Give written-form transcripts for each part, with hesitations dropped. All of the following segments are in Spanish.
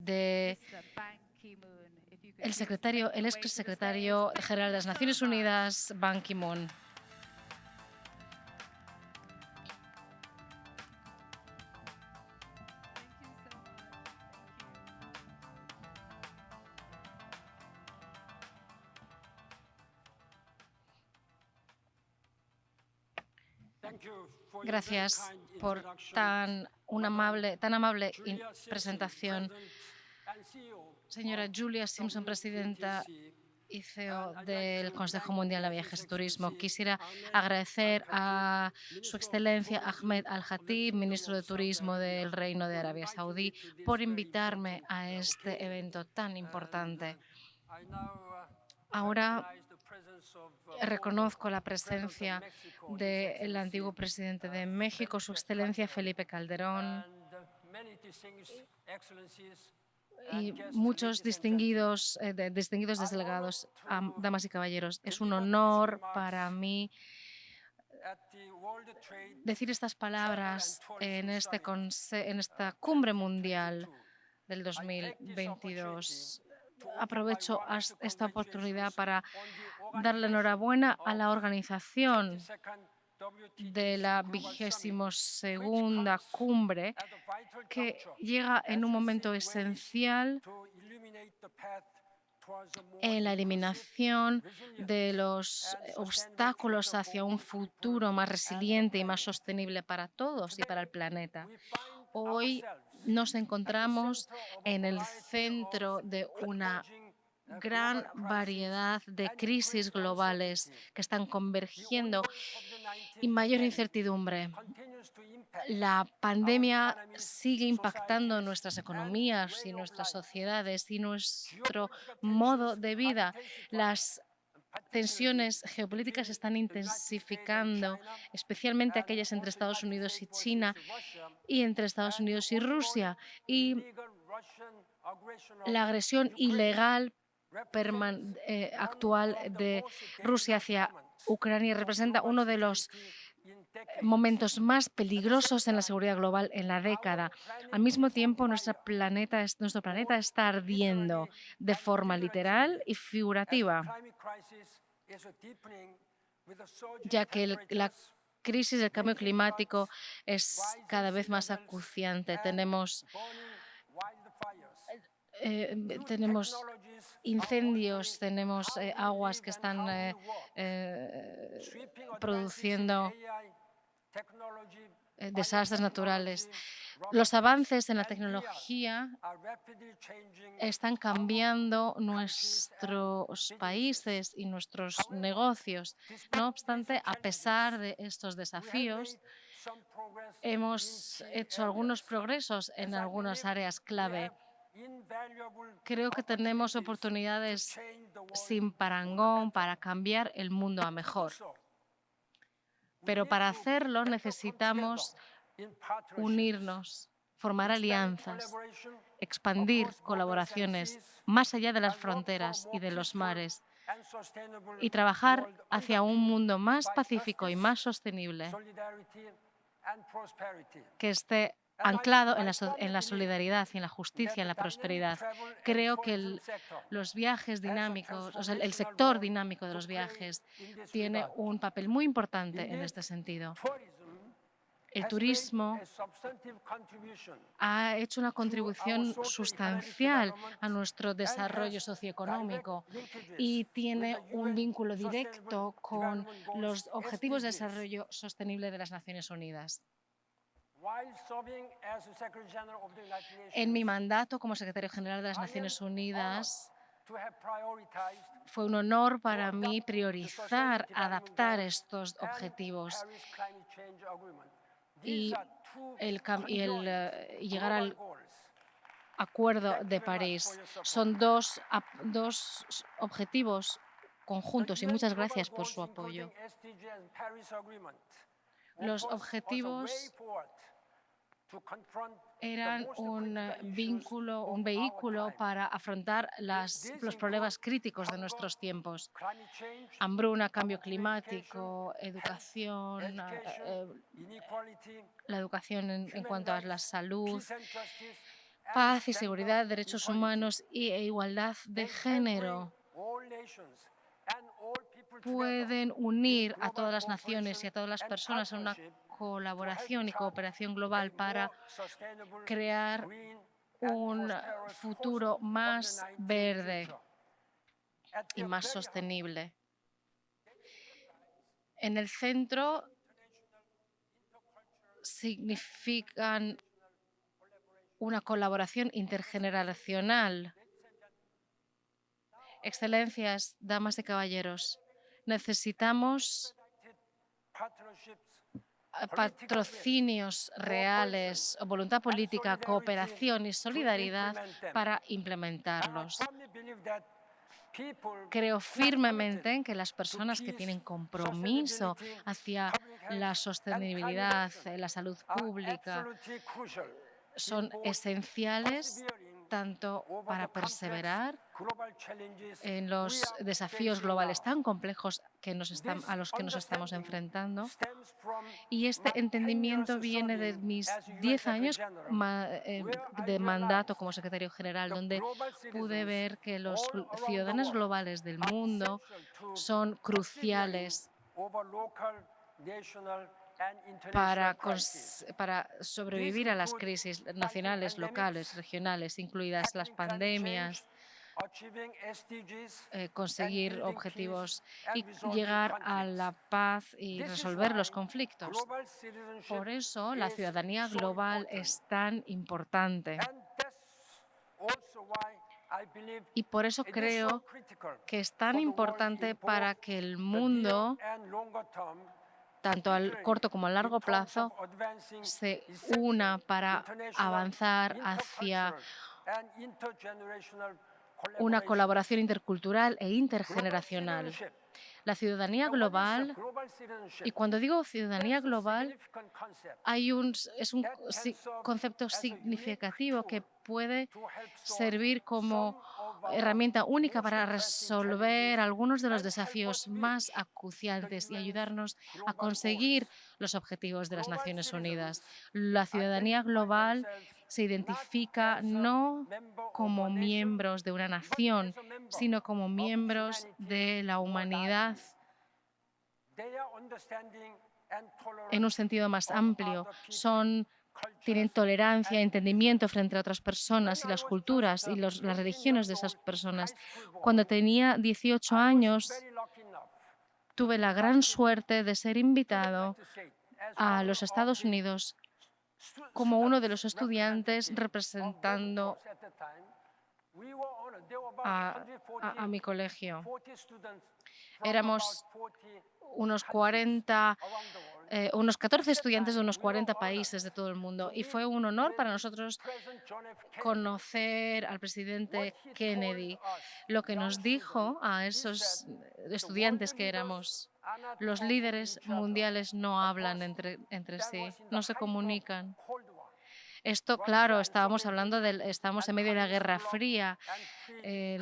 de el ex secretario general de las Naciones Unidas, Ban Ki-moon. Gracias por tan amable presentación. Señora Julia Simpson, presidenta y CEO del Consejo Mundial de Viajes y Turismo. Quisiera agradecer a Su Excelencia Ahmed Al-Khatib, ministro de Turismo del Reino de Arabia Saudí, por invitarme a este evento tan importante. Ahora reconozco la presencia del antiguo presidente de México, Su Excelencia Felipe Calderón, y muchos distinguidos delegados, damas y caballeros. Es un honor para mí decir estas palabras en esta cumbre mundial del 2022. Aprovecho esta oportunidad para darle enhorabuena a la organización de la 22ª cumbre, que llega en un momento esencial en la eliminación de los obstáculos hacia un futuro más resiliente y más sostenible para todos y para el planeta. Hoy nos encontramos en el centro de una gran variedad de crisis globales que están convergiendo y mayor incertidumbre. La pandemia sigue impactando nuestras economías y nuestras sociedades y nuestro modo de vida. Las tensiones geopolíticas se están intensificando, especialmente aquellas entre Estados Unidos y China y entre Estados Unidos y Rusia. Y la agresión ilegal actual de Rusia hacia Ucrania representa uno de los momentos más peligrosos en la seguridad global en la década. Al mismo tiempo, nuestro planeta está ardiendo de forma literal y figurativa, ya que la crisis del cambio climático es cada vez más acuciante. Tenemos incendios, tenemos aguas que están produciendo desastres naturales. Los avances en la tecnología están cambiando nuestros países y nuestros negocios. No obstante, a pesar de estos desafíos, hemos hecho algunos progresos en algunas áreas clave. Creo que tenemos oportunidades sin parangón para cambiar el mundo a mejor. Pero para hacerlo necesitamos unirnos, formar alianzas, expandir colaboraciones más allá de las fronteras y de los mares y trabajar hacia un mundo más pacífico y más sostenible que esté anclado en la solidaridad y en la justicia, en la prosperidad. Creo que los viajes dinámicos, el sector dinámico de los viajes tiene un papel muy importante en este sentido. El turismo ha hecho una contribución sustancial a nuestro desarrollo socioeconómico y tiene un vínculo directo con los Objetivos de Desarrollo Sostenible de las Naciones Unidas. En mi mandato como secretario general de las Naciones Unidas, fue un honor para mí priorizar, adaptar estos objetivos y llegar al Acuerdo de París. Son dos objetivos conjuntos y muchas gracias por su apoyo. Los objetivos eran un vehículo para afrontar los problemas críticos de nuestros tiempos: hambruna, cambio climático, educación, la educación en cuanto a la salud, paz y seguridad, derechos humanos e igualdad de género pueden unir a todas las naciones y a todas las personas en una colaboración y cooperación global para crear un futuro más verde y más sostenible. En el centro significan una colaboración intergeneracional. Excelencias, damas y caballeros, necesitamos patrocinios reales, voluntad política, cooperación y solidaridad para implementarlos. Creo firmemente en que las personas que tienen compromiso hacia la sostenibilidad, la salud pública, son esenciales tanto para perseverar en los desafíos globales tan complejos a los que nos estamos enfrentando. Y este entendimiento viene de mis 10 años de mandato como secretario general, donde pude ver que los ciudadanos globales del mundo son cruciales para sobrevivir a las crisis nacionales, locales, regionales, incluidas las pandemias, conseguir objetivos y llegar a la paz y resolver los conflictos. Por eso la ciudadanía global es tan importante. Y por eso creo que es tan importante para que el mundo, tanto al corto como a largo plazo, se una para avanzar hacia una colaboración intercultural e intergeneracional. La ciudadanía global, y cuando digo ciudadanía global, es un concepto significativo que puede servir como herramienta única para resolver algunos de los desafíos más acuciantes y ayudarnos a conseguir los objetivos de las Naciones Unidas. La ciudadanía global se identifica no como miembros de una nación, sino como miembros de la humanidad en un sentido más amplio. Tienen tolerancia, entendimiento frente a otras personas y las culturas y las religiones de esas personas. Cuando tenía 18 años, tuve la gran suerte de ser invitado a los Estados Unidos como uno de los estudiantes representando a mi colegio. Éramos unos 14 estudiantes de unos 40 países de todo el mundo, y fue un honor para nosotros conocer al presidente Kennedy. Lo que nos dijo a esos estudiantes que éramos: los líderes mundiales no hablan entre sí, no se comunican. Esto, claro, estábamos en medio de la Guerra Fría.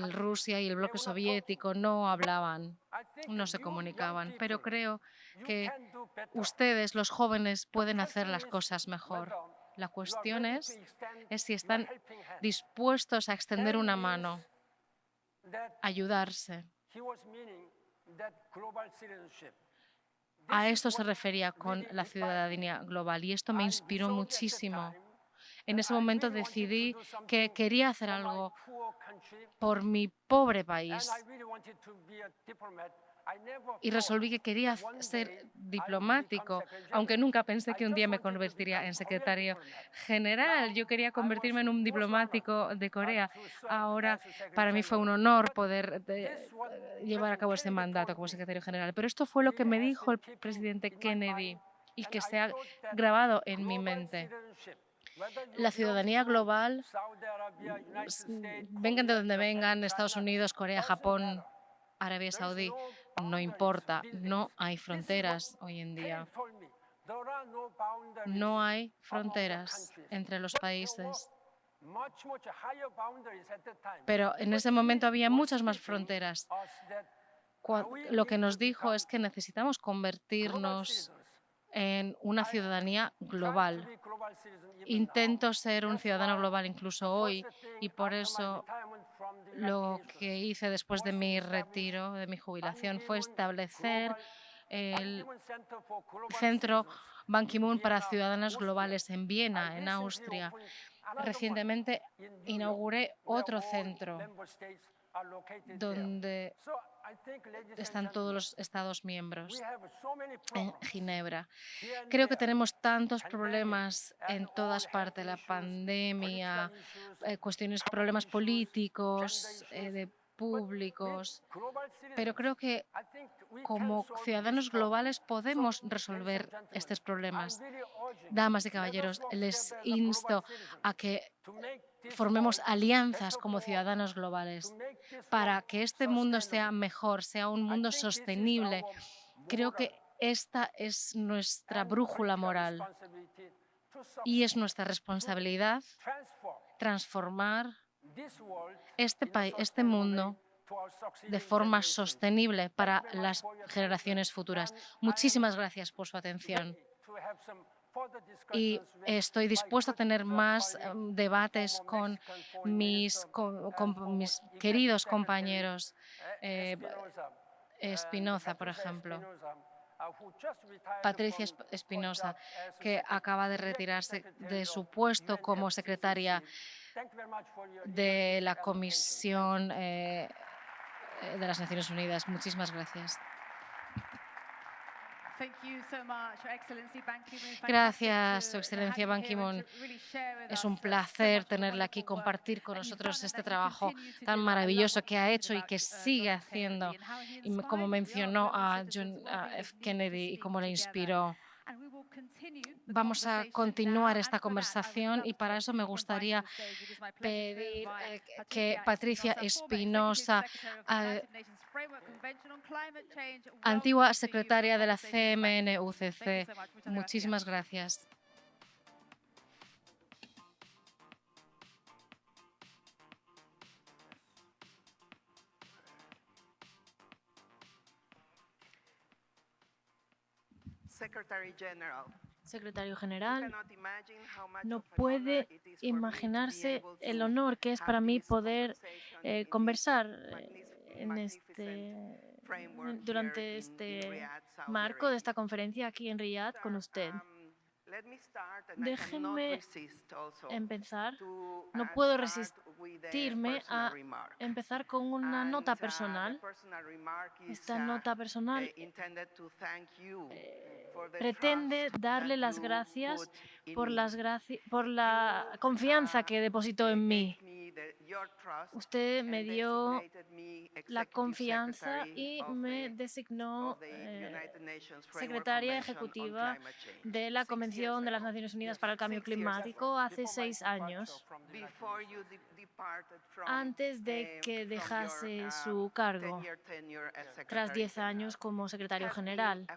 Rusia y el bloque soviético no hablaban, no se comunicaban, pero creo que ustedes, los jóvenes, pueden hacer las cosas mejor. La cuestión es si están dispuestos a extender una mano, ayudarse. A esto se refería con la ciudadanía global, y esto me inspiró muchísimo. En ese momento decidí que quería hacer algo por mi pobre país y resolví que quería ser diplomático, aunque nunca pensé que un día me convertiría en secretario general. Yo quería convertirme en un diplomático de Corea. Ahora, para mí fue un honor poder llevar a cabo ese mandato como secretario general. Pero esto fue lo que me dijo el presidente Kennedy y que se ha grabado en mi mente. La ciudadanía global, vengan de donde vengan, Estados Unidos, Corea, Japón, Arabia Saudí, no importa, no hay fronteras hoy en día. No hay fronteras entre los países. Pero en ese momento había muchas más fronteras. Lo que nos dijo es que necesitamos convertirnos en una ciudadanía global. Intento ser un ciudadano global incluso hoy, y por eso lo que hice después de mi retiro, de mi jubilación, fue establecer el Centro Ban Ki-moon para Ciudadanos Globales en Viena, en Austria. Recientemente inauguré otro centro donde están todos los Estados miembros, en Ginebra. Creo que tenemos tantos problemas en todas partes, la pandemia, problemas políticos, públicos, pero creo que como ciudadanos globales podemos resolver estos problemas. Damas y caballeros, les insto a que formemos alianzas como ciudadanos globales para que este mundo sea mejor, sea un mundo sostenible. Creo que esta es nuestra brújula moral y es nuestra responsabilidad transformar este mundo de forma sostenible para las generaciones futuras. Muchísimas gracias por su atención. Y estoy dispuesto a tener más debates con mis queridos compañeros. Espinoza, por ejemplo. Patricia Espinosa, que acaba de retirarse de su puesto como secretaria de la Comisión de las Naciones Unidas. Muchísimas gracias. Gracias, Su Excelencia Ban Ki-moon. Es un placer tenerla aquí, compartir con nosotros este trabajo tan maravilloso que ha hecho y que sigue haciendo, y como mencionó a John F. Kennedy y cómo le inspiró. Vamos a continuar esta conversación y para eso me gustaría pedir que Patricia Espinosa, antigua secretaria de la CMNUCC. Muchísimas gracias. Secretario General, no puede imaginarse el honor que es para mí poder conversar durante este marco de esta conferencia aquí en Riyadh con usted. Déjenme empezar. No puedo resistirme a empezar con una nota personal. Esta nota personal pretende darle las gracias por la confianza que depositó en mí. Usted me dio la confianza y me designó secretaria ejecutiva de la Convención de las Naciones Unidas para el Cambio Climático hace 6 años, antes de que dejase su cargo, tras 10 años como secretario general.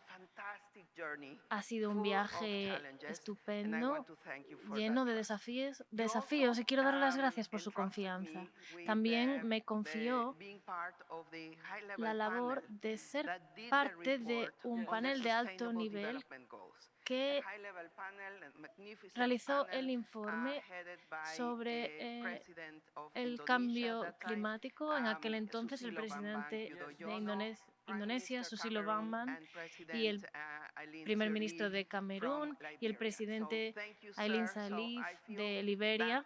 Ha sido un viaje estupendo, lleno de desafíos, y quiero darle las gracias por su confianza. También me confió la labor de ser parte de un panel de alto nivel que realizó el informe sobre el cambio climático. En aquel entonces, el presidente de Indonesia, Susilo Bambang, y el primer ministro de Camerún y el presidente Aylin Salif de Liberia.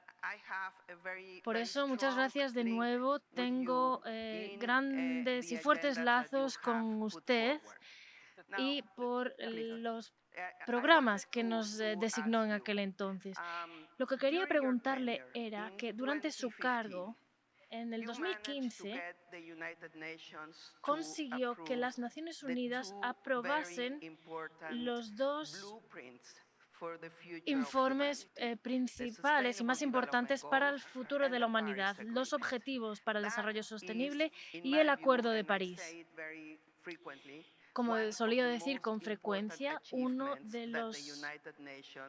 Por eso, muchas gracias de nuevo. Tengo grandes y fuertes lazos con usted y por los programas que nos designó en aquel entonces. Lo que quería preguntarle era que durante su cargo, en el 2015, consiguió que las Naciones Unidas aprobasen los 2 informes principales y más importantes para el futuro de la humanidad: los Objetivos para el Desarrollo Sostenible y el Acuerdo de París. Como solía decir con frecuencia, uno de los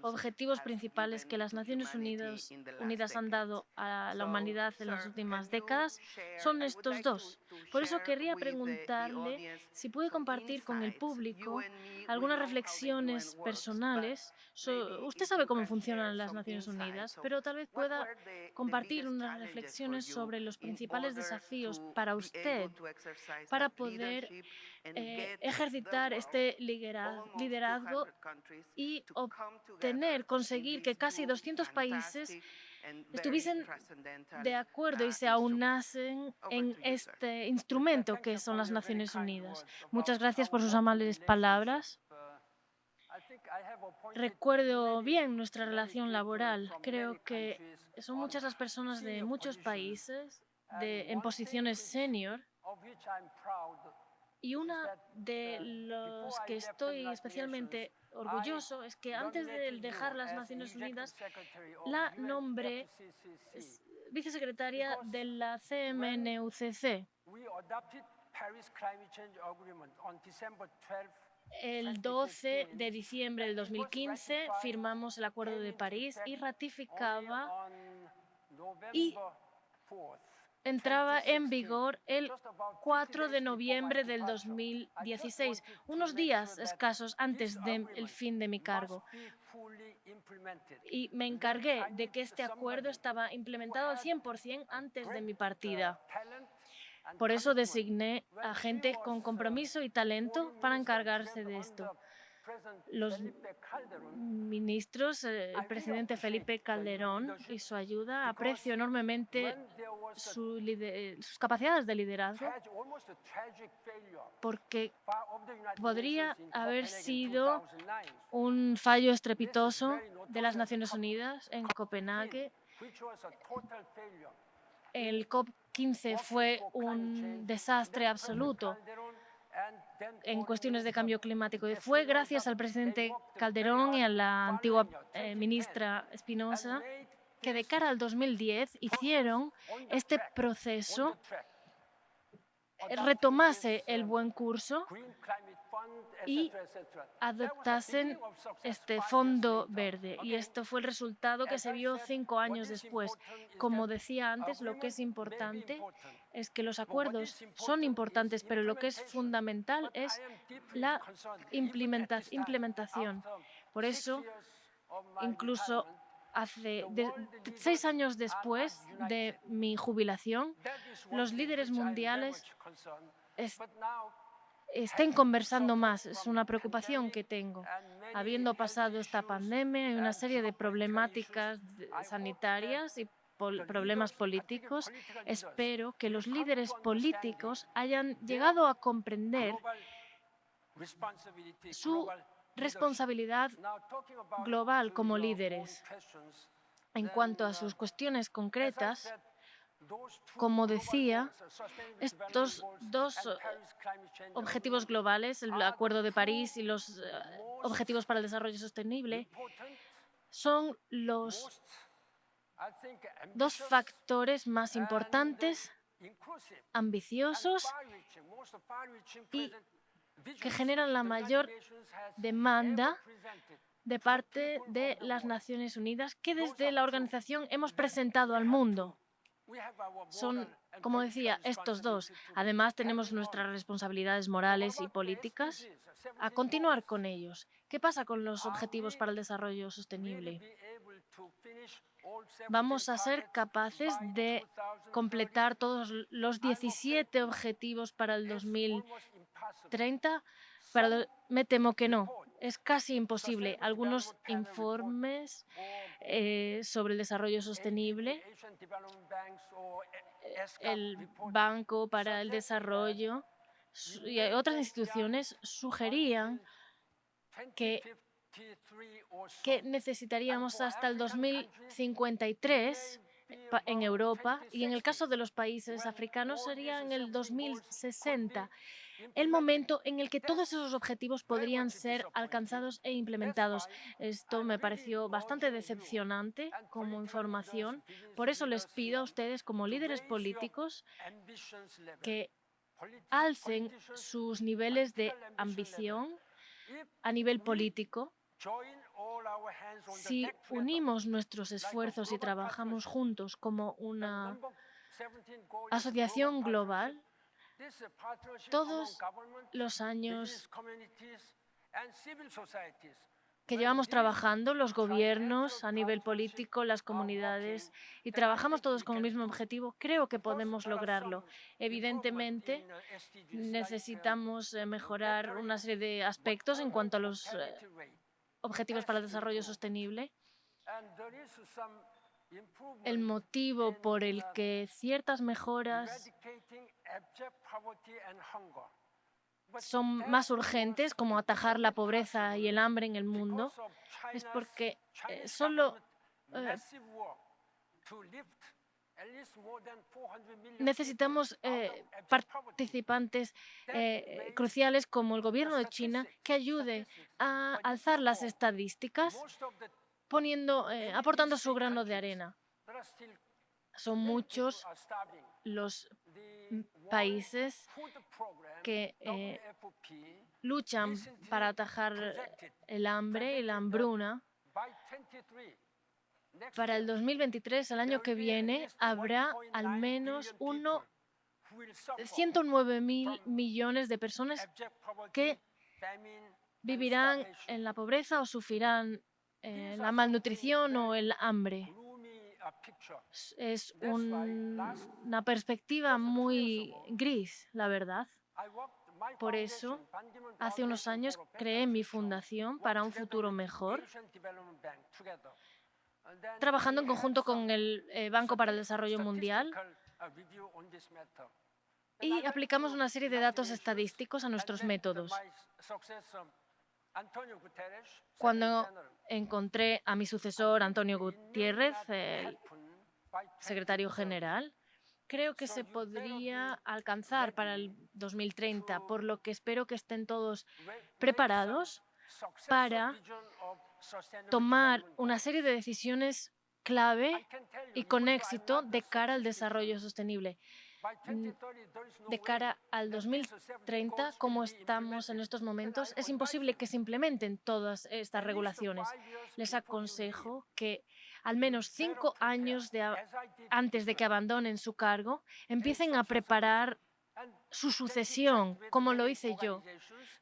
objetivos principales que las Unidas han dado a la humanidad en las últimas décadas son estos dos. Por eso querría preguntarle si puede compartir con el público algunas reflexiones personales. Usted sabe cómo funcionan las Naciones Unidas, pero tal vez pueda compartir unas reflexiones sobre los principales desafíos para usted para poder ejercitar este liderazgo y conseguir que casi 200 países estuviesen de acuerdo y se aunasen en este instrumento que son las Naciones Unidas. Muchas gracias por sus amables palabras. Recuerdo bien nuestra relación laboral. Creo que son muchas las personas de muchos países en posiciones senior. Y una de los que estoy especialmente orgulloso es que antes de dejar las Naciones Unidas la nombré vicesecretaria de la CMNUCC. El 12 de diciembre del 2015 firmamos el Acuerdo de París y ratificaba y entraba en vigor el 4 de noviembre del 2016, unos días escasos antes del fin de mi cargo. Y me encargué de que este acuerdo estaba implementado al 100% antes de mi partida. Por eso designé a gente con compromiso y talento para encargarse de esto. Los ministros, el presidente Felipe Calderón y su ayuda, aprecio enormemente sus capacidades de liderazgo, porque podría haber sido un fallo estrepitoso de las Naciones Unidas en Copenhague. El COP15 fue un desastre absoluto en cuestiones de cambio climático. Y fue gracias al presidente Calderón y a la antigua ministra Espinosa que de cara al 2010 hicieron este proceso retomase el buen curso y adoptasen este fondo verde. Y esto fue el resultado que se vio 5 años después. Como decía antes, lo que es importante es que los acuerdos son importantes, pero lo que es fundamental es la implementación. Por eso, incluso 6 años después de mi jubilación, los líderes mundiales estén conversando más. Es una preocupación que tengo. Habiendo pasado esta pandemia, hay una serie de problemáticas sanitarias y problemas políticos. Espero que los líderes políticos hayan llegado a comprender su responsabilidad global como líderes. En cuanto a sus cuestiones concretas, como decía, estos dos objetivos globales, el Acuerdo de París y los Objetivos para el Desarrollo Sostenible, son los dos factores más importantes, ambiciosos y que generan la mayor demanda de parte de las Naciones Unidas que desde la organización hemos presentado al mundo. Son, como decía, estos dos. Además, tenemos nuestras responsabilidades morales y políticas a continuar con ellos. ¿Qué pasa con los Objetivos para el Desarrollo Sostenible? ¿Vamos a ser capaces de completar todos los 17 objetivos para el 2030? Me temo que no. Es casi imposible. Algunos informes sobre el desarrollo sostenible, el Banco para el Desarrollo y otras instituciones sugerían que necesitaríamos hasta el 2053 en Europa, y en el caso de los países africanos sería en el 2060, el momento en el que todos esos objetivos podrían ser alcanzados e implementados. Esto me pareció bastante decepcionante como información. Por eso les pido a ustedes, como líderes políticos, que alcen sus niveles de ambición a nivel político. Si unimos nuestros esfuerzos y trabajamos juntos como una asociación global, todos los años que llevamos trabajando, los gobiernos a nivel político, las comunidades, y trabajamos todos con el mismo objetivo, creo que podemos lograrlo. Evidentemente, necesitamos mejorar una serie de aspectos en cuanto a los objetivos para el desarrollo sostenible. El motivo por el que ciertas mejoras son más urgentes, como atajar la pobreza y el hambre en el mundo, es porque solo necesitamos participantes cruciales como el gobierno de China que ayude a alzar las estadísticas aportando su grano de arena. Son muchos los países que luchan para atajar el hambre y la hambruna. Para el 2023, el año que viene, habrá al menos 109.000 millones de personas que vivirán en la pobreza o sufrirán la malnutrición o el hambre. Es una perspectiva muy gris, la verdad. Por eso, hace unos años creé mi fundación para un futuro mejor, trabajando en conjunto con el Banco para el Desarrollo Mundial, y aplicamos una serie de datos estadísticos a nuestros métodos. Cuando encontré a mi sucesor, Antonio Gutiérrez, el secretario general, creo que se podría alcanzar para el 2030, por lo que espero que estén todos preparados para tomar una serie de decisiones clave y con éxito de cara al desarrollo sostenible. De cara al 2030, como estamos en estos momentos, es imposible que se implementen todas estas regulaciones. Les aconsejo que al menos 5 años antes de que abandonen su cargo, empiecen a preparar su sucesión, como lo hice yo,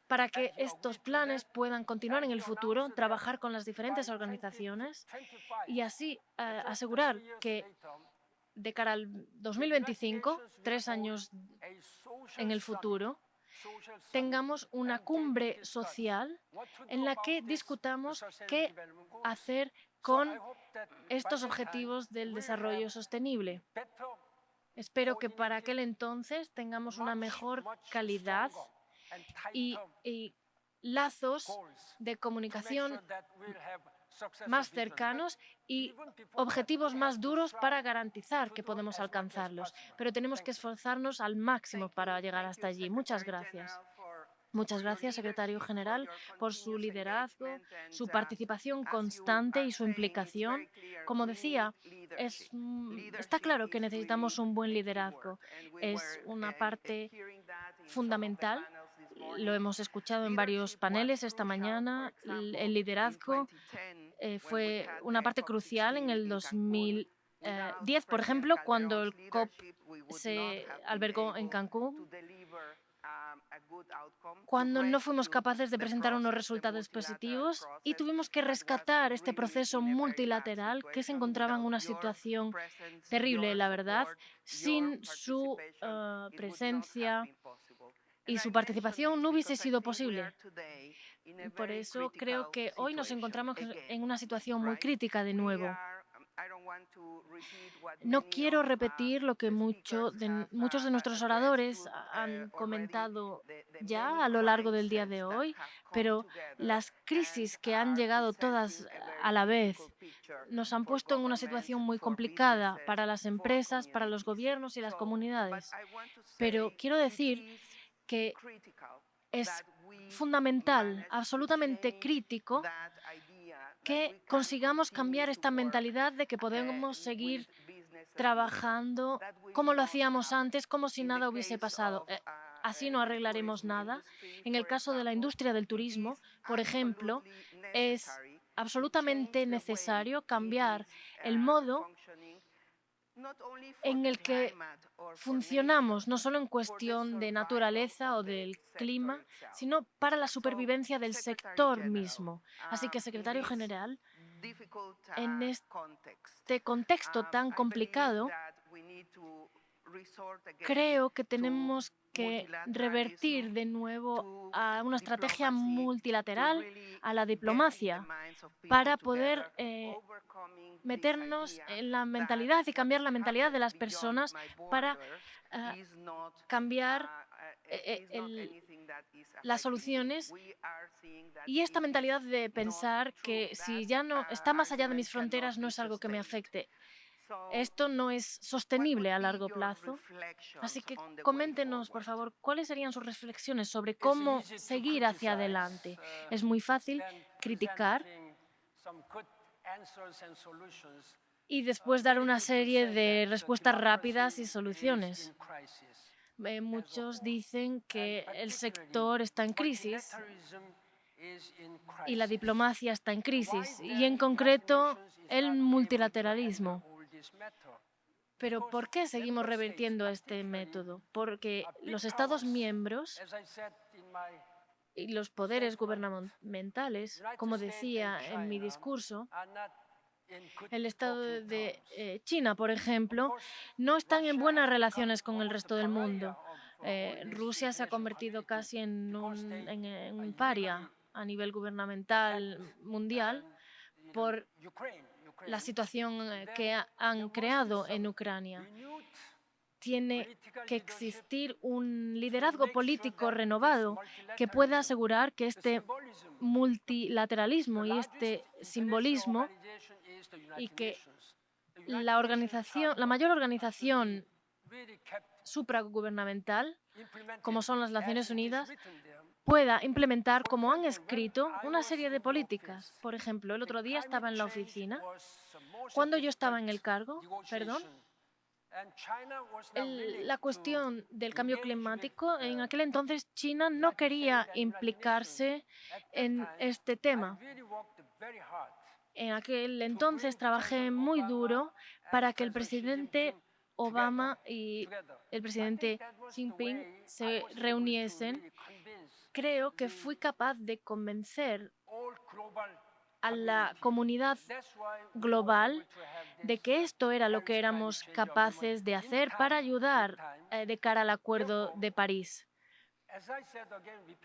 para que estos planes puedan continuar en el futuro, trabajar con las diferentes organizaciones y así asegurar que de cara al 2025, 3 años en el futuro, tengamos una cumbre social en la que discutamos qué hacer con estos objetivos del desarrollo sostenible. Espero que para aquel entonces tengamos una mejor calidad y lazos de comunicación más cercanos y objetivos más duros para garantizar que podemos alcanzarlos. Pero tenemos que esforzarnos al máximo para llegar hasta allí. Muchas gracias. Muchas gracias, secretario general, por su liderazgo, su participación constante y su implicación. Como decía, está claro que necesitamos un buen liderazgo. Es una parte fundamental. Lo hemos escuchado en varios paneles esta mañana. El liderazgo fue una parte crucial en el 2010, por ejemplo, cuando el COP se albergó en Cancún, cuando no fuimos capaces de presentar unos resultados positivos y tuvimos que rescatar este proceso multilateral que se encontraba en una situación terrible, la verdad. Sin su presencia y su participación no hubiese sido posible. Por eso creo que hoy nos encontramos en una situación muy crítica de nuevo. No quiero repetir lo que muchos de nuestros oradores han comentado ya a lo largo del día de hoy, pero las crisis que han llegado todas a la vez nos han puesto en una situación muy complicada para las empresas, para los gobiernos y las comunidades. Pero quiero decir que es fundamental, absolutamente crítico, que consigamos cambiar esta mentalidad de que podemos seguir trabajando como lo hacíamos antes, como si nada hubiese pasado. así no arreglaremos nada. En el caso de la industria del turismo, por ejemplo, es absolutamente necesario cambiar el modo en el que funcionamos, no solo en cuestión de naturaleza o del clima, sino para la supervivencia del sector mismo. Así que, secretario general, en este contexto tan complicado, creo que tenemos que revertir de nuevo a una estrategia multilateral, a la diplomacia, para poder meternos en la mentalidad y cambiar la mentalidad de las personas para ah, cambiar las soluciones y esta mentalidad de pensar que si ya no está más allá de mis fronteras no es algo que me afecte. Esto no es sostenible a largo plazo. Así que coméntenos, por favor, cuáles serían sus reflexiones sobre cómo seguir hacia adelante. Es muy fácil criticar y después dar una serie de respuestas rápidas y soluciones. Muchos dicen que el sector está en crisis y la diplomacia está en crisis, y en concreto el multilateralismo. Pero ¿por qué seguimos revirtiendo este método? Porque los Estados miembros y los poderes gubernamentales, como decía en mi discurso, el Estado de China, por ejemplo, no están en buenas relaciones con el resto del mundo. Rusia se ha convertido casi en un paria a nivel gubernamental mundial por la situación que han creado en Ucrania. Tiene que existir un liderazgo político renovado que pueda asegurar que este multilateralismo y este simbolismo y que la mayor organización supragubernamental, como son las Naciones Unidas, pueda implementar, como han escrito, una serie de políticas. Por ejemplo, el otro día estaba en la oficina, cuando yo estaba en el cargo, perdón, la cuestión del cambio climático, en aquel entonces China no quería implicarse en este tema. En aquel entonces trabajé muy duro para que el presidente Obama y el presidente Xi Jinping se reuniesen. Creo que fui capaz de convencer a la comunidad global de que esto era lo que éramos capaces de hacer para ayudar de cara al Acuerdo de París.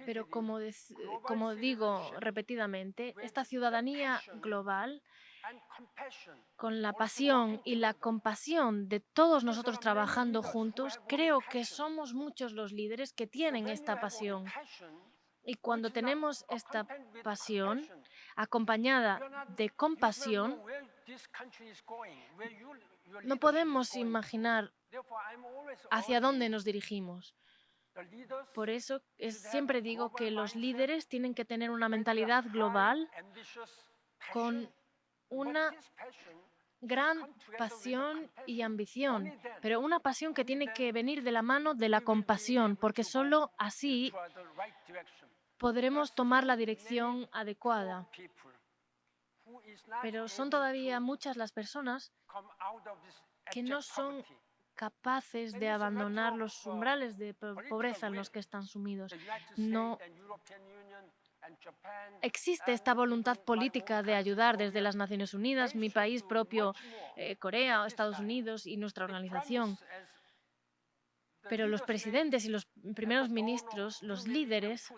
Pero como digo repetidamente, esta ciudadanía global, con la pasión y la compasión de todos nosotros trabajando juntos, creo que somos muchos los líderes que tienen esta pasión. Y cuando tenemos esta pasión acompañada de compasión, no podemos imaginar hacia dónde nos dirigimos. Por eso siempre digo que los líderes tienen que tener una mentalidad global con una gran pasión y ambición, pero una pasión que tiene que venir de la mano de la compasión, porque solo así podremos tomar la dirección adecuada. Pero son todavía muchas las personas que no son capaces de abandonar los umbrales de pobreza en los que están sumidos. No existe esta voluntad política de ayudar desde las Naciones Unidas, mi país propio, Corea, Estados Unidos y nuestra organización. Pero los presidentes y los primeros ministros, los líderes,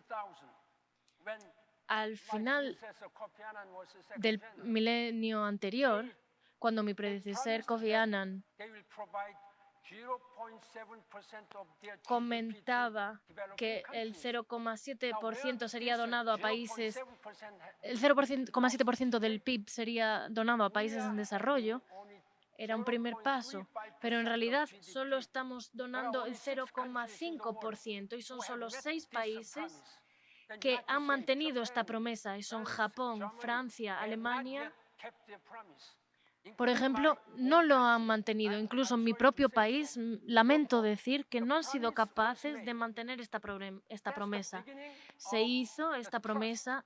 al final del milenio anterior, cuando mi predecesor Kofi Annan comentaba que el 0,7% sería donado a países, el 0,7% del PIB sería donado a países en desarrollo, era un primer paso, pero en realidad solo estamos donando el 0,5% y son solo 6 países que han mantenido esta promesa y son Japón, Francia, Alemania Por ejemplo, no lo han mantenido. Incluso en mi propio país, lamento decir que no han sido capaces de mantener esta promesa. Se hizo esta promesa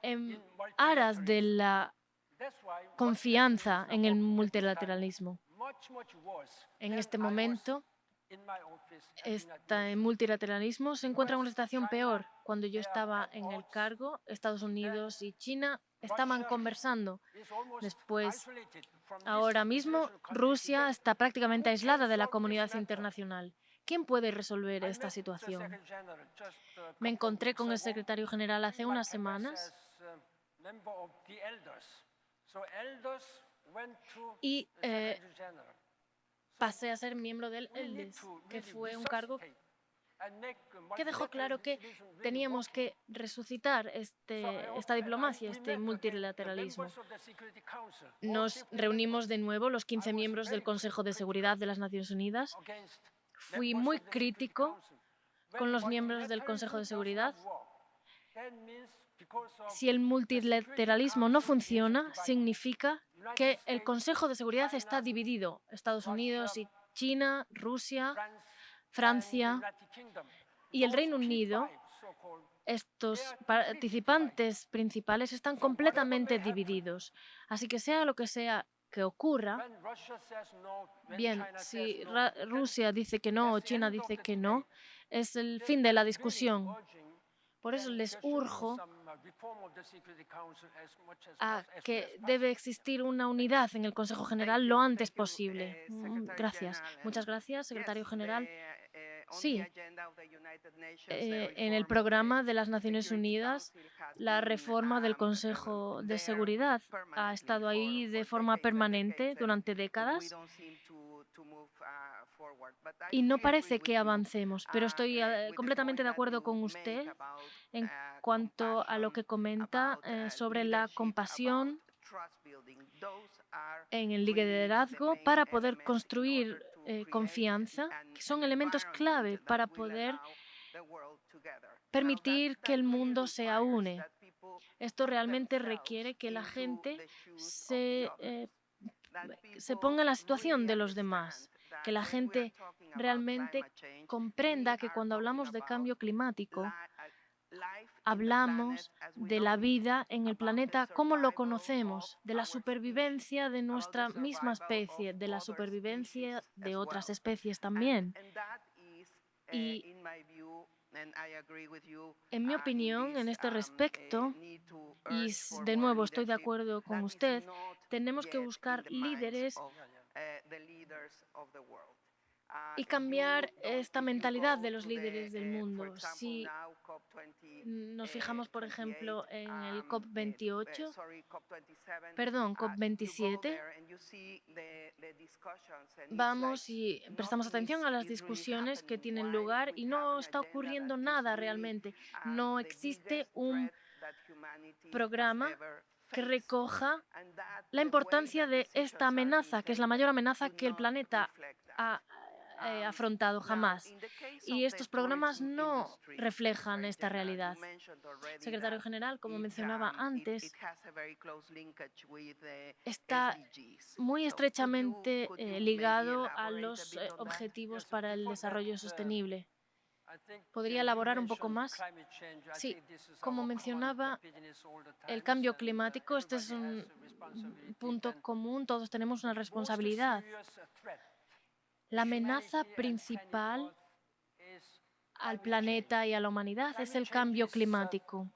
en aras de la confianza en el multilateralismo. En este momento, este multilateralismo se encuentra en una situación peor. Cuando yo estaba en el cargo, Estados Unidos y China estaban conversando. Después, ahora mismo, Rusia está prácticamente aislada de la comunidad internacional. ¿Quién puede resolver esta situación? Me encontré con el secretario general hace unas semanas y pasé a ser miembro del ELDES, que fue un cargo que dejó claro que teníamos que resucitar esta diplomacia, este multilateralismo. Nos reunimos de nuevo los 15 miembros del Consejo de Seguridad de las Naciones Unidas. Fui muy crítico con los miembros del Consejo de Seguridad. Si el multilateralismo no funciona, significa que el Consejo de Seguridad está dividido. Estados Unidos y China, Rusia, Francia y el Reino Unido, estos participantes principales están completamente divididos. Así que sea lo que sea que ocurra, bien, si Rusia dice que no o China dice que no, es el fin de la discusión. Por eso les urjo a que debe existir una unidad en el Consejo General lo antes posible. Gracias. Muchas gracias, secretario general. Sí, en el programa de las Naciones Unidas, la reforma del Consejo de Seguridad ha estado ahí de forma permanente durante décadas y no parece que avancemos, pero estoy completamente de acuerdo con usted en cuanto a lo que comenta sobre la compasión en el liderazgo para poder construir confianza, que son elementos clave para poder permitir que el mundo se aúne. Esto realmente requiere que la gente se ponga en la situación de los demás, que la gente realmente comprenda que cuando hablamos de cambio climático, hablamos de la vida en el planeta como lo conocemos, de la supervivencia de nuestra misma especie, de la supervivencia de otras especies también. Y en mi opinión, en este respecto, y de nuevo estoy de acuerdo con usted, tenemos que buscar líderes y cambiar esta mentalidad de los líderes del mundo. Si nos fijamos, por ejemplo, en el COP28, perdón, COP27, vamos y prestamos atención a las discusiones que tienen lugar y no está ocurriendo nada realmente. No existe un programa que recoja la importancia de esta amenaza, que es la mayor amenaza que el planeta ha afrontado jamás. Y estos programas no reflejan esta realidad. Secretario General, como mencionaba antes, está muy estrechamente ligado a los Objetivos para el Desarrollo Sostenible. ¿Podría elaborar un poco más? Sí, como mencionaba, el cambio climático, este es un punto común, todos tenemos una responsabilidad. La amenaza principal al planeta y a la humanidad es el cambio climático.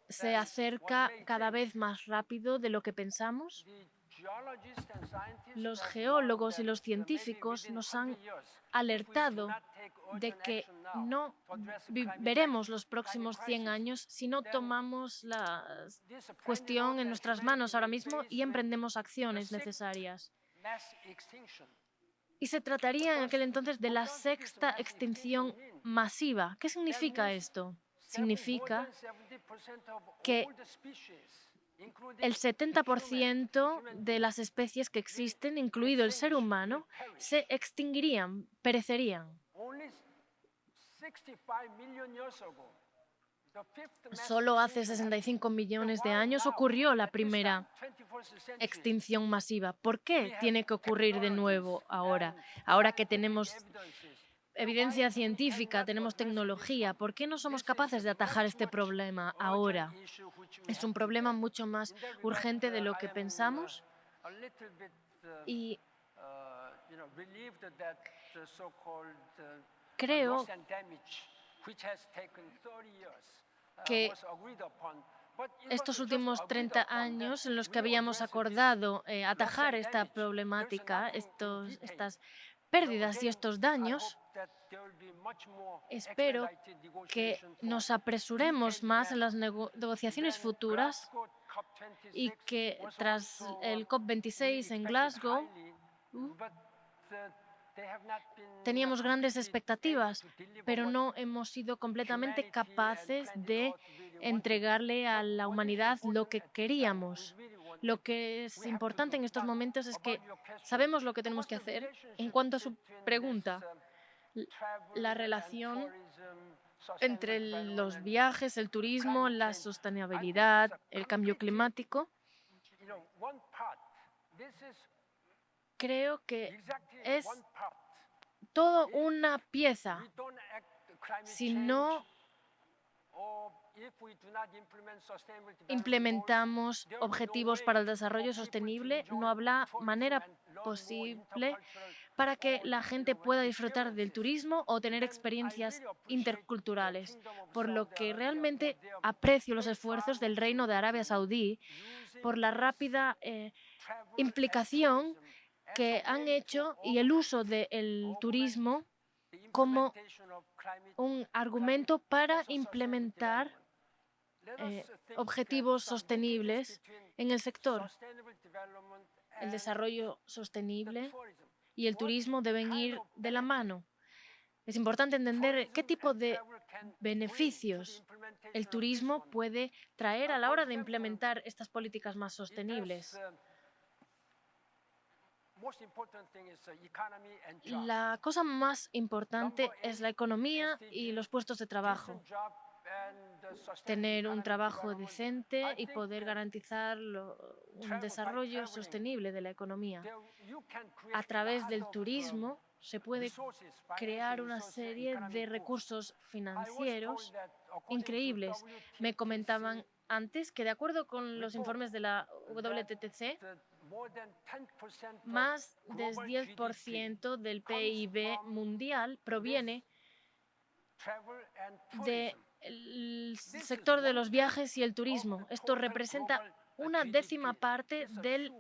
Se acerca cada vez más rápido de lo que pensamos. Los geólogos y los científicos nos han alertado de que no veremos los próximos 100 años si no tomamos la cuestión en nuestras manos ahora mismo y emprendemos acciones necesarias. Y se trataría en aquel entonces de la sexta extinción masiva. ¿Qué significa esto? Significa que el 70% de las especies que existen, incluido el ser humano, se extinguirían, perecerían. Solo hace 65 millones de años ocurrió la primera extinción masiva. ¿Por qué tiene que ocurrir de nuevo ahora? Ahora que tenemos evidencia científica, tenemos tecnología, ¿por qué no somos capaces de atajar este problema ahora? Es un problema mucho más urgente de lo que pensamos y creo que estos últimos 30 años en los que habíamos acordado atajar esta problemática, estas pérdidas y estos daños, espero que nos apresuremos más en las negociaciones futuras y que tras el COP26 en Glasgow teníamos grandes expectativas, pero no hemos sido completamente capaces de entregarle a la humanidad lo que queríamos. Lo que es importante en estos momentos es que sabemos lo que tenemos que hacer. En cuanto a su pregunta, la relación entre los viajes, el turismo, la sostenibilidad, el cambio climático, creo que es todo una pieza. Si no implementamos objetivos para el desarrollo sostenible, no habrá manera posible para que la gente pueda disfrutar del turismo o tener experiencias interculturales, por lo que realmente aprecio los esfuerzos del Reino de Arabia Saudí por la rápida implicación que han hecho y el uso del turismo como un argumento para implementar objetivos sostenibles en el sector. El desarrollo sostenible y el turismo deben ir de la mano. Es importante entender qué tipo de beneficios el turismo puede traer a la hora de implementar estas políticas más sostenibles. La cosa más importante es la economía y los puestos de trabajo. Tener un trabajo decente y poder garantizar un desarrollo sostenible de la economía. A través del turismo se puede crear una serie de recursos financieros increíbles. Me comentaban antes que, de acuerdo con los informes de la WTTC, más del 10% del PIB mundial proviene del sector de los viajes y el turismo. Esto representa una décima parte del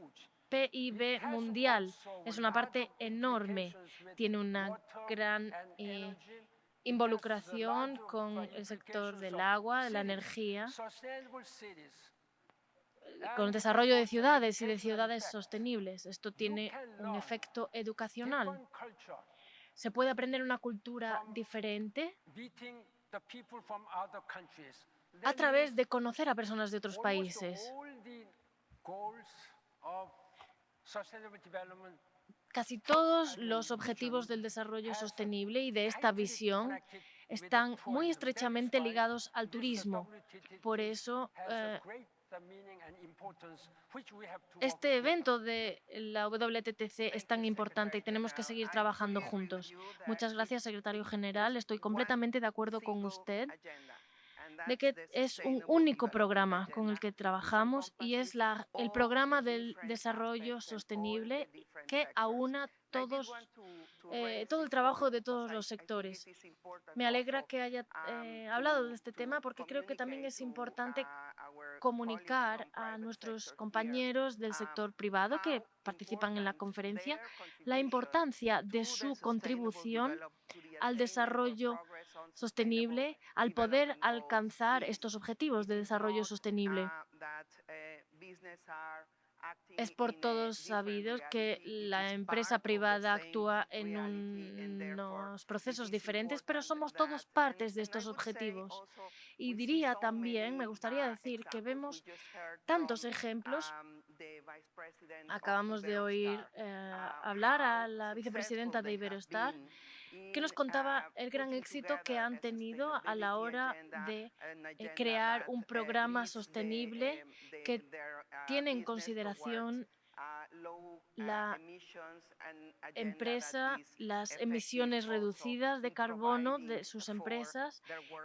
PIB mundial. Es una parte enorme. Tiene una gran involucración con el sector del agua, de la energía, con el desarrollo de ciudades y de ciudades sostenibles. Esto tiene un efecto educacional. Se puede aprender una cultura diferente a través de conocer a personas de otros países. Casi todos los objetivos del desarrollo sostenible y de esta visión están muy estrechamente ligados al turismo. Por eso, este evento de la WTTC es tan importante y tenemos que seguir trabajando juntos. Muchas gracias, secretario general. Estoy completamente de acuerdo con usted de que es un único programa con el que trabajamos y es el programa del desarrollo sostenible que aúna todo el trabajo de todos los sectores. Me alegra que haya hablado de este tema porque creo que también es importante comunicar a nuestros compañeros del sector privado que participan en la conferencia la importancia de su contribución al desarrollo sostenible, al poder alcanzar estos objetivos de desarrollo sostenible. Es por todos sabido que la empresa privada actúa en unos procesos diferentes, pero somos todos partes de estos objetivos. Y diría también, me gustaría decir que vemos tantos ejemplos. Acabamos de oír hablar a la vicepresidenta de Iberostar que nos contaba el gran éxito que han tenido a la hora de crear un programa sostenible que tiene en consideración la empresa, las emisiones reducidas de carbono de sus empresas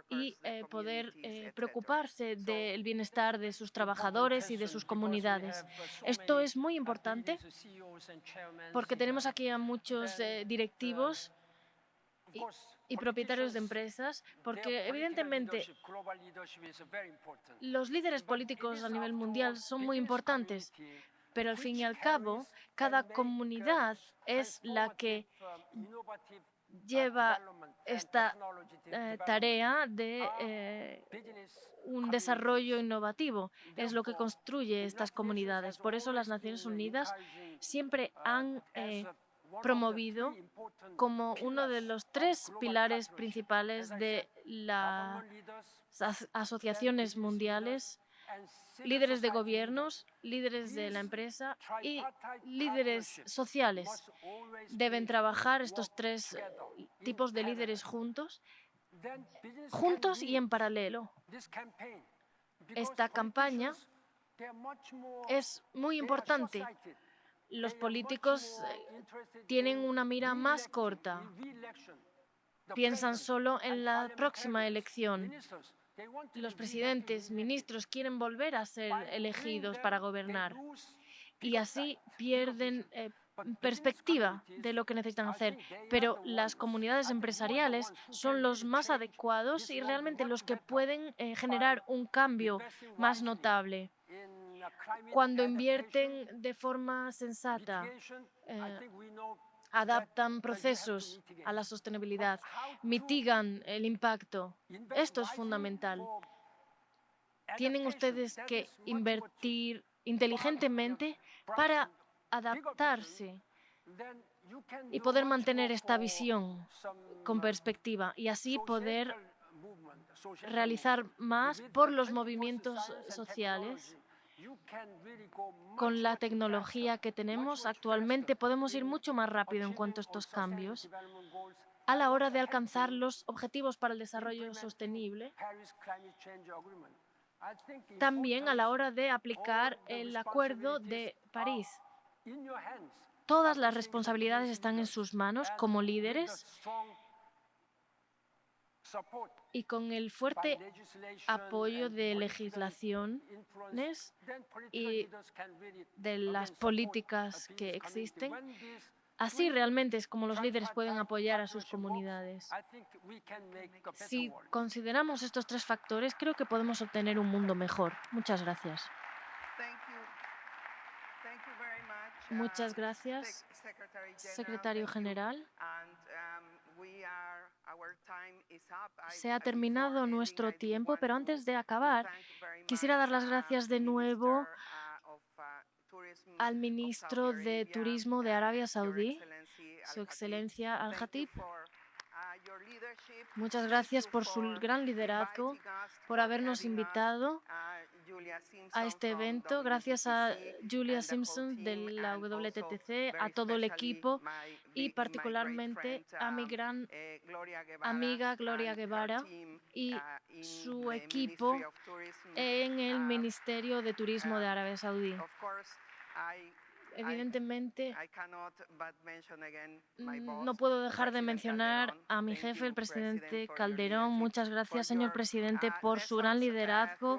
y poder preocuparse del bienestar de sus trabajadores y de sus comunidades. Esto es muy importante porque tenemos aquí a muchos directivos y propietarios de empresas, porque evidentemente los líderes políticos a nivel mundial son muy importantes, pero al fin y al cabo, cada comunidad es la que lleva esta tarea de un desarrollo innovativo. Es lo que construye estas comunidades. Por eso las Naciones Unidas siempre han promovido como uno de los 3 pilares principales de las asociaciones mundiales: líderes de gobiernos, líderes de la empresa y líderes sociales. Deben trabajar estos 3 tipos de líderes juntos y en paralelo. Esta campaña es muy importante. Los políticos tienen una mira más corta. Piensan solo en la próxima elección. Los presidentes, ministros quieren volver a ser elegidos para gobernar y así pierden perspectiva de lo que necesitan hacer. Pero las comunidades empresariales son los más adecuados y realmente los que pueden generar un cambio más notable. Cuando invierten de forma sensata, adaptan procesos a la sostenibilidad, mitigan el impacto. Esto es fundamental. Tienen ustedes que invertir inteligentemente para adaptarse y poder mantener esta visión con perspectiva y así poder realizar más por los movimientos sociales. Con la tecnología que tenemos actualmente podemos ir mucho más rápido en cuanto a estos cambios a la hora de alcanzar los objetivos para el desarrollo sostenible, también a la hora de aplicar el Acuerdo de París. Todas las responsabilidades están en sus manos como líderes y con el fuerte apoyo de legislaciones y de las políticas que existen. Así realmente es como los líderes pueden apoyar a sus comunidades. Si consideramos estos 3 factores, creo que podemos obtener un mundo mejor. Muchas gracias. Muchas gracias, secretario general. Se ha terminado nuestro tiempo, pero antes de acabar, quisiera dar las gracias de nuevo al ministro de Turismo de Arabia Saudí, Su Excelencia Al-Khatib. Muchas gracias por su gran liderazgo, por habernos invitado a este evento. Gracias a Julia Simpson de la WTTC, a todo el equipo y particularmente a mi gran amiga Gloria Guevara y su equipo en el Ministerio de Turismo de Arabia Saudí. Evidentemente, no puedo dejar de mencionar a mi jefe, el presidente Calderón. Muchas gracias, señor presidente, por su gran liderazgo,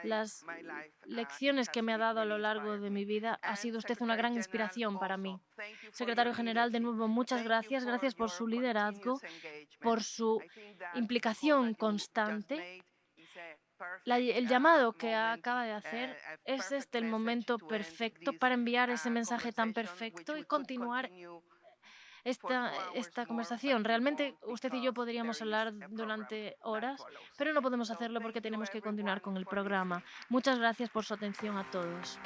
las lecciones que me ha dado a lo largo de mi vida. Ha sido usted una gran inspiración para mí. Secretario general, de nuevo, muchas gracias. Gracias por su liderazgo, por su implicación constante. El llamado que acaba de hacer es el momento perfecto para enviar ese mensaje tan perfecto y continuar esta conversación. Realmente usted y yo podríamos hablar durante horas, pero no podemos hacerlo porque tenemos que continuar con el programa. Muchas gracias por su atención a todos.